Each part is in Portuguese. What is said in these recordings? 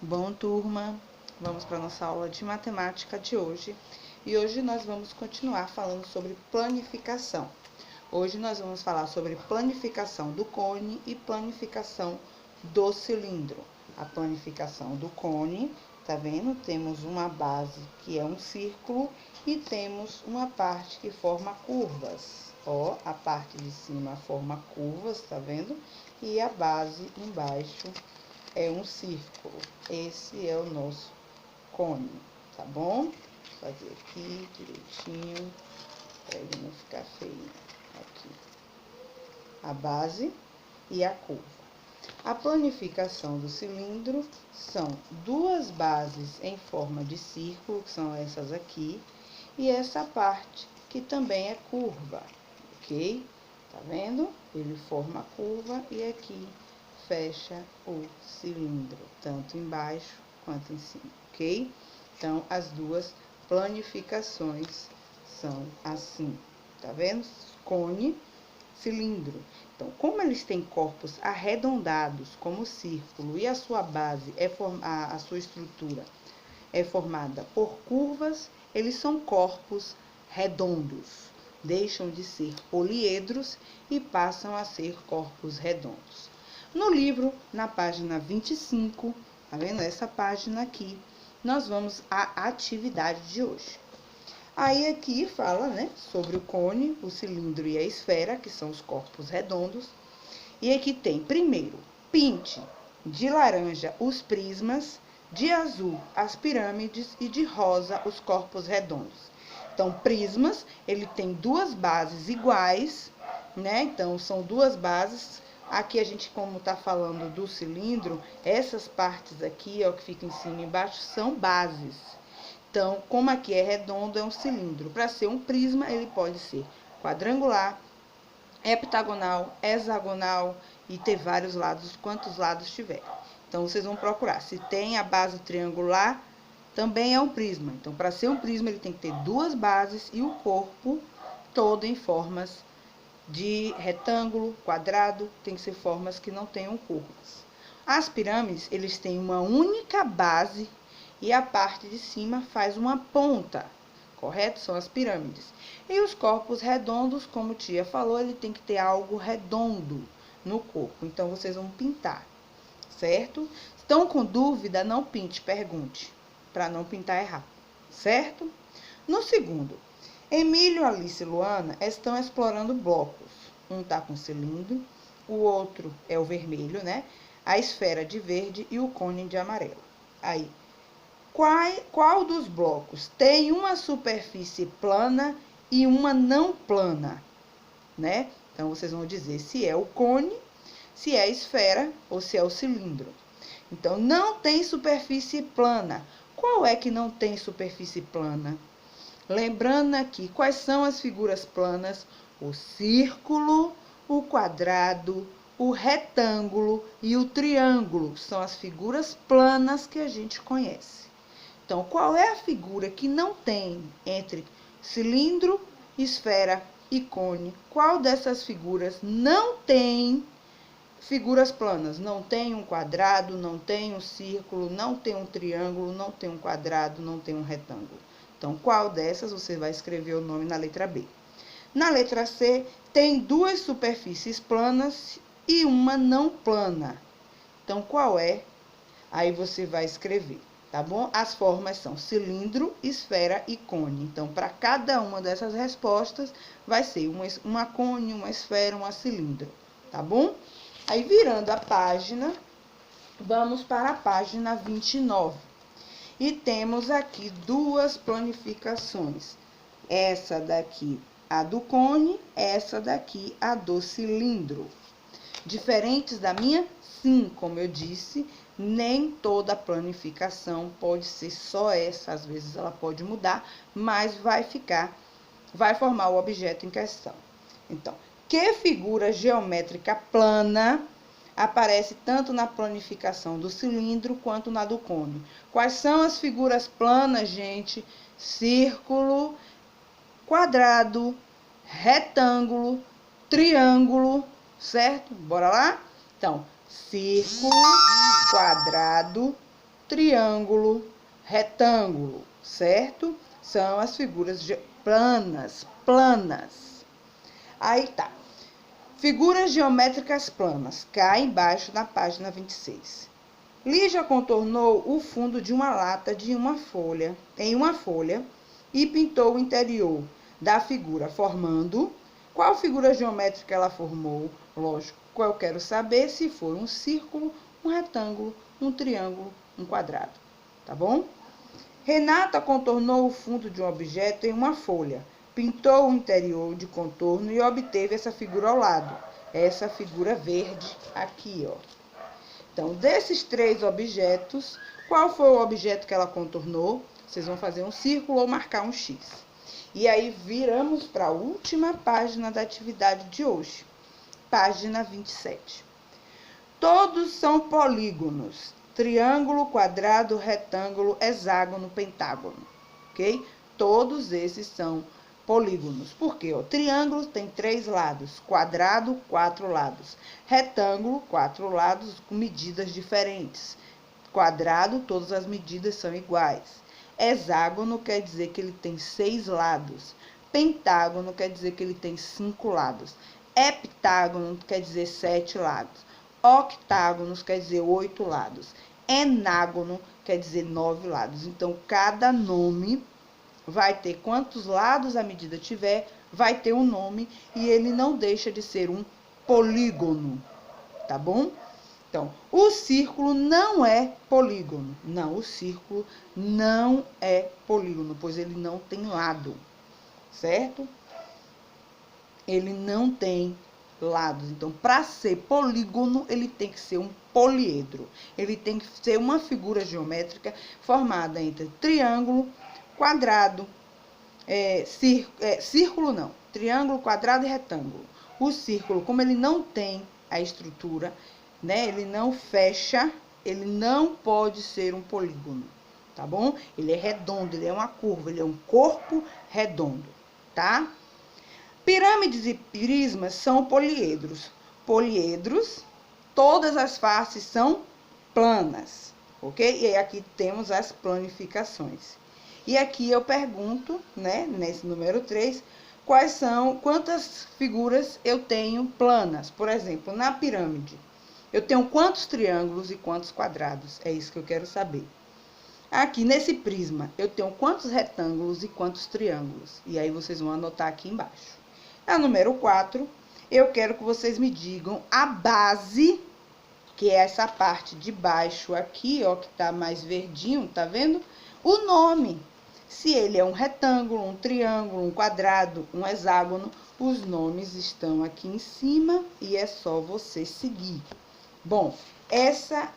Bom, turma, vamos para a nossa aula de matemática de hoje. E hoje nós vamos continuar falando sobre planificação. Hoje nós vamos falar sobre planificação do cone e planificação do cilindro. A planificação do cone, tá vendo? Temos uma base que é um círculo e temos uma parte que forma curvas. Ó, a parte de cima forma curvas, tá vendo? E a base embaixo é um círculo. Esse é o nosso cone, tá bom? Vou fazer aqui direitinho, para ele não ficar feio. Aqui, a base e a curva. A planificação do cilindro são duas bases em forma de círculo, que são essas aqui, e essa parte que também é curva, ok? Tá vendo? Ele forma a curva e aqui fecha o cilindro, tanto embaixo quanto em cima, ok? Então, as duas planificações são assim, tá vendo? Cone, cilindro. Então, como eles têm corpos arredondados, como o círculo, e a sua base, a sua estrutura é formada por curvas, eles são corpos redondos. Deixam de ser poliedros e passam a ser corpos redondos. No livro, na página 25, tá vendo? Essa página aqui, nós vamos à atividade de hoje. Aí aqui fala, né, sobre o cone, o cilindro e a esfera, que são os corpos redondos. E aqui tem, primeiro, pinte de laranja os prismas, de azul as pirâmides e de rosa os corpos redondos. Então, prismas, ele tem duas bases iguais, né? Então, são duas bases. Aqui a gente, como tá falando do cilindro, essas partes aqui, ó, que ficam em cima e embaixo, são bases. Então, como aqui é redondo, é um cilindro. Para ser um prisma, ele pode ser quadrangular, heptagonal, hexagonal e ter vários lados, quantos lados tiver. Então, vocês vão procurar. Se tem a base triangular, também é um prisma. Então, para ser um prisma, ele tem que ter duas bases e o corpo todo em formas de retângulo, quadrado, tem que ser formas que não tenham curvas. As pirâmides, eles têm uma única base e a parte de cima faz uma ponta, correto? São as pirâmides. E os corpos redondos, como tia falou, ele tem que ter algo redondo no corpo. Então, vocês vão pintar, certo? Estão com dúvida? Não pinte, pergunte, para não pintar errado, certo? No segundo, Emílio, Alice e Luana estão explorando blocos. Um tá com cilindro, o outro é o vermelho, né? A esfera de verde e o cone de amarelo. Aí, qual dos blocos tem uma superfície plana e uma não plana, né? Então, vocês vão dizer se é o cone, se é a esfera ou se é o cilindro. Então, não tem superfície plana. Qual é que não tem superfície plana? Lembrando aqui, quais são as figuras planas? O círculo, o quadrado, o retângulo e o triângulo. São as figuras planas que a gente conhece. Então, qual é a figura que não tem entre cilindro, esfera e cone? Qual dessas figuras não tem figuras planas? Não tem um quadrado, não tem um círculo, não tem um triângulo, não tem um quadrado, não tem um retângulo. Então, qual dessas você vai escrever o nome na letra B? Na letra C, tem duas superfícies planas e uma não plana. Então, qual é? Aí você vai escrever, tá bom? As formas são cilindro, esfera e cone. Então, para cada uma dessas respostas, vai ser uma cone, uma esfera, uma cilindro, tá bom? Aí, virando a página, vamos para a página 29. E temos aqui duas planificações. Essa daqui, a do cone, essa daqui, a do cilindro. Diferentes da minha? Sim, como eu disse, nem toda planificação pode ser só essa. Às vezes ela pode mudar, mas vai formar o objeto em questão. Então, que figura geométrica plana aparece tanto na planificação do cilindro quanto na do cone? Quais são as figuras planas, gente? Círculo, quadrado, retângulo, triângulo, certo? Bora lá? Então, círculo, quadrado, triângulo, retângulo, certo? São as figuras planas. Aí tá. Figuras geométricas planas. Cá embaixo na página 26. Lígia contornou o fundo de uma lata em uma folha e pintou o interior da figura, formando... Qual figura geométrica ela formou? Lógico, eu quero saber se for um círculo, um retângulo, um triângulo, um quadrado. Tá bom? Renata contornou o fundo de um objeto em uma folha, pintou o interior de contorno e obteve essa figura ao lado. Essa figura verde aqui, ó. Então, desses 3 objetos, qual foi o objeto que ela contornou? Vocês vão fazer um círculo ou marcar um X. E aí, viramos para a última página da atividade de hoje. Página 27. Todos são polígonos. Triângulo, quadrado, retângulo, hexágono, pentágono. Ok? Todos esses são polígonos. Por quê? O triângulo tem 3 lados. Quadrado, 4 lados. Retângulo, 4 lados com medidas diferentes. Quadrado, todas as medidas são iguais. Hexágono quer dizer que ele tem 6 lados. Pentágono quer dizer que ele tem 5 lados. Heptágono quer dizer 7 lados. Octágonos quer dizer 8 lados. Enágono quer dizer 9 lados. Então, cada nome vai ter quantos lados a medida tiver, vai ter um nome e ele não deixa de ser um polígono, tá bom? Então, o círculo não é polígono. Não, o círculo não é polígono, pois ele não tem lado, certo? Ele não tem lados. Então, para ser polígono, ele tem que ser um poliedro. Ele tem que ser uma figura geométrica formada entre triângulo, quadrado, círculo não, triângulo, quadrado e retângulo. O círculo, como ele não tem a estrutura, né, ele não fecha, ele não pode ser um polígono, tá bom? Ele é redondo, ele é uma curva, ele é um corpo redondo, tá? Pirâmides e prismas são poliedros. Poliedros, todas as faces são planas, ok? E aí aqui temos as planificações. E aqui eu pergunto, né, nesse número 3, quantas figuras eu tenho planas? Por exemplo, na pirâmide, eu tenho quantos triângulos e quantos quadrados? É isso que eu quero saber. Aqui nesse prisma, eu tenho quantos retângulos e quantos triângulos? E aí vocês vão anotar aqui embaixo. A número 4, eu quero que vocês me digam a base, que é essa parte de baixo aqui, ó, que tá mais verdinho, tá vendo? O nome. Se ele é um retângulo, um triângulo, um quadrado, um hexágono, os nomes estão aqui em cima e é só você seguir. Bom, essa...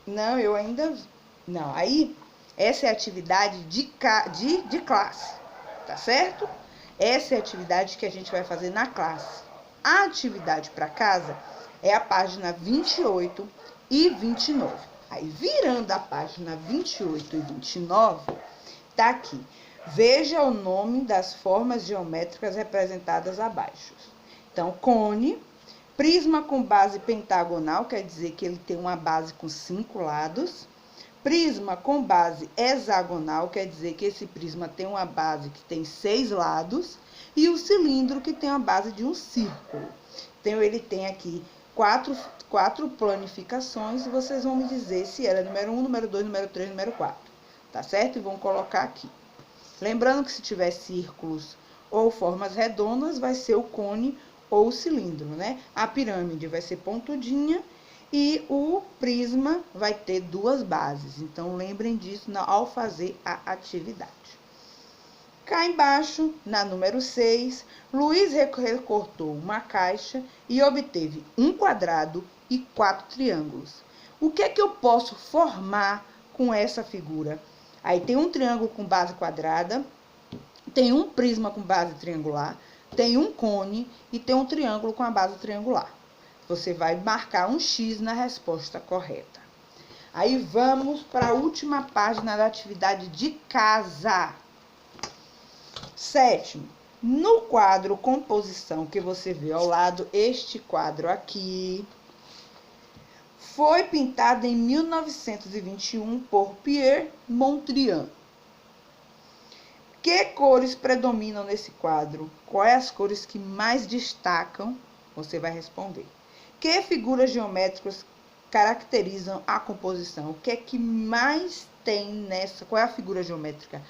Não, eu ainda... Não, aí, essa é a atividade de classe, tá certo? Essa é a atividade que a gente vai fazer na classe. A atividade para casa é a página 28 e 29. Aí, virando a página 28 e 29, tá aqui. Veja o nome das formas geométricas representadas abaixo. Então, cone... Prisma com base pentagonal, quer dizer que ele tem uma base com 5 lados. Prisma com base hexagonal, quer dizer que esse prisma tem uma base que tem 6 lados. E o cilindro, que tem a base de um círculo. Então, ele tem aqui quatro planificações. E vocês vão me dizer se era número 1, número 2, número 3, número 4. Tá certo? E vão colocar aqui. Lembrando que se tiver círculos ou formas redondas, vai ser o cone ou o cilindro, né? A pirâmide vai ser pontudinha e o prisma vai ter 2 bases. Então, lembrem disso ao fazer a atividade. Cá embaixo, na número 6, Luiz recortou uma caixa e obteve um quadrado e 4 triângulos. O que é que eu posso formar com essa figura? Aí tem um triângulo com base quadrada, tem um prisma com base triangular, tem um cone e tem um triângulo com a base triangular. Você vai marcar um X na resposta correta. Aí vamos para a última página da atividade de casa. 7º. No quadro composição que você vê ao lado, este quadro aqui, Foi pintada em 1921 por Pierre Mondrian. Que cores predominam nesse quadro? Quais as cores que mais destacam? Você vai responder. Que figuras geométricas caracterizam a composição? O que é que mais tem nessa? Qual é a figura geométrica?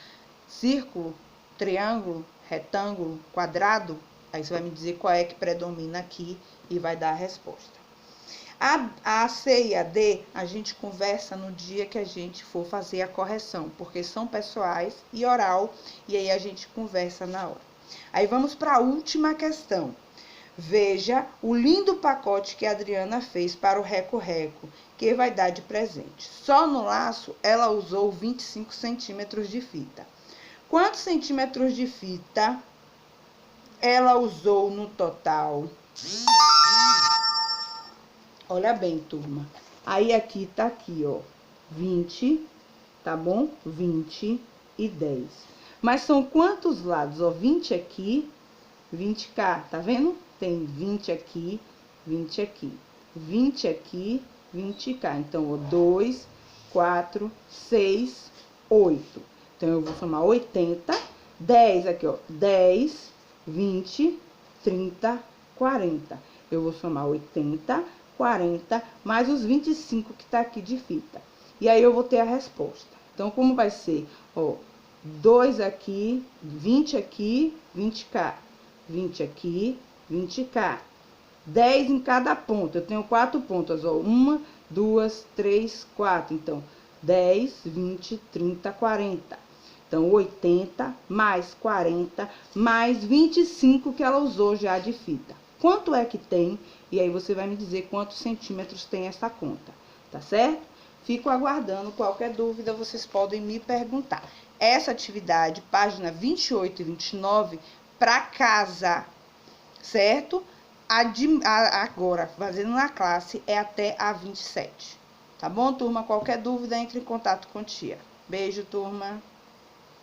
Círculo, triângulo, retângulo, quadrado? Aí você vai me dizer qual é que predomina aqui e vai dar a resposta. A C e a D, a gente conversa no dia que a gente for fazer a correção, porque são pessoais e oral, e aí a gente conversa na hora. Aí vamos para a última questão. Veja o lindo pacote que a Adriana fez para o Reco-Reco, que vai dar de presente. Só no laço, ela usou 25 centímetros de fita. Quantos centímetros de fita ela usou no total? Olha bem, turma. Aí aqui tá aqui, ó, 20, tá bom? 20 e 10. Mas são quantos lados? Ó, 20 aqui, 20 cá, tá vendo? Tem 20 aqui, 20 aqui. 20 aqui, 20 cá. Então, ó, 2, 4, 6, 8. Então, eu vou somar 80. 10 aqui, ó, 10, 20, 30, 40. Eu vou somar 80, 40, mais os 25 que tá aqui de fita. E aí, eu vou ter a resposta. Então, como vai ser? Ó, 2 aqui, 20 aqui, 20 cá. 20 aqui, 20 cá. 10 em cada ponta. Eu tenho 4 pontas, ó. 1, 2, 3, 4. Então, 10, 20, 30, 40. Então, 80 mais 40 mais 25 que ela usou já de fita. Quanto é que tem? E aí, você vai me dizer quantos centímetros tem essa conta, tá certo? Fico aguardando. Qualquer dúvida, vocês podem me perguntar. Essa atividade, página 28 e 29, para casa, certo? Agora, fazendo na classe, é até a 27. Tá bom, turma? Qualquer dúvida, entre em contato com a tia. Beijo, turma.